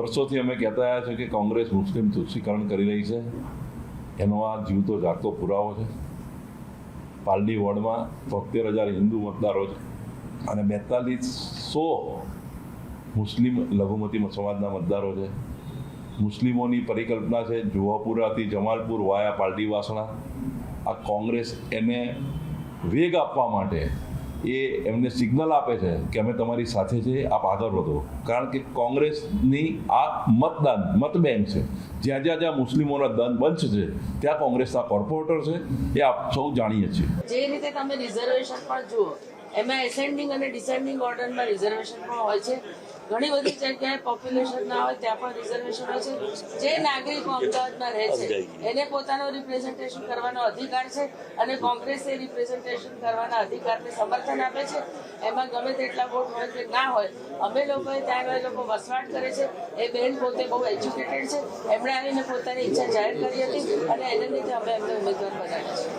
વર્ષોથી અમે કહેતા આવ્યા છે કે કોંગ્રેસ મુસ્લિમ તુચ્છીકરણ કરી રહી છે, એનો આ જીવતો જાગતો પુરાવો છે. પાલડી વોર્ડમાં 73,000 હિન્દુ મતદારો છે અને 4200 મુસ્લિમ લઘુમતી સમાજના મતદારો છે. મુસ્લિમોની પરિકલ્પના છે જુહાપુરાથી જમાલપુર વાયા પાલડી વાસણા. આ કોંગ્રેસ એને વેગ આપવા માટે એ એમને સિગ્નલ આપે છે કે અમે તમારી સાથે છીએ, આપ આગળ વધો. કારણ કે કોંગ્રેસની આ મત બેંક છે. જ્યાં જ્યાં મુસ્લિમોના બંચ છે ત્યાં કોંગ્રેસના કોર્પોરેટર છે, એ આપ સૌ જાણીએ છીએ. જે રીતે તમે રિઝર્વેશન પણ જુઓ, એમાં એસેન્ડિંગ અને ડિસેન્ડિંગ ઓર્ડરમાં રિઝર્વેશન પણ હોય છે. ઘણી બધી જગ્યાએ પોપ્યુલેશન ના હોય ત્યાં પણ રિઝર્વેશન હોય છે. જે નાગરિકો અમદાવાદમાં રહે છે એને પોતાનો રિપ્રેઝન્ટેશન કરવાનો અધિકાર છે અને કોંગ્રેસ એ રિપ્રેઝન્ટેશન કરવાના અધિકારને સમર્થન આપે છે. એમાં ગમે તેટલા વોટ હોય કે ના હોય, અમે લોકોએ ત્યાં એ લોકો વસવાટ કરે છે. એ બેન પોતે બહુ એજ્યુકેટેડ છે, એમણે આવીને પોતાની ઈચ્છા જાહેર કરી હતી અને એને લીધે અમે એમને ઉમેદવાર બનાવ્યા છે.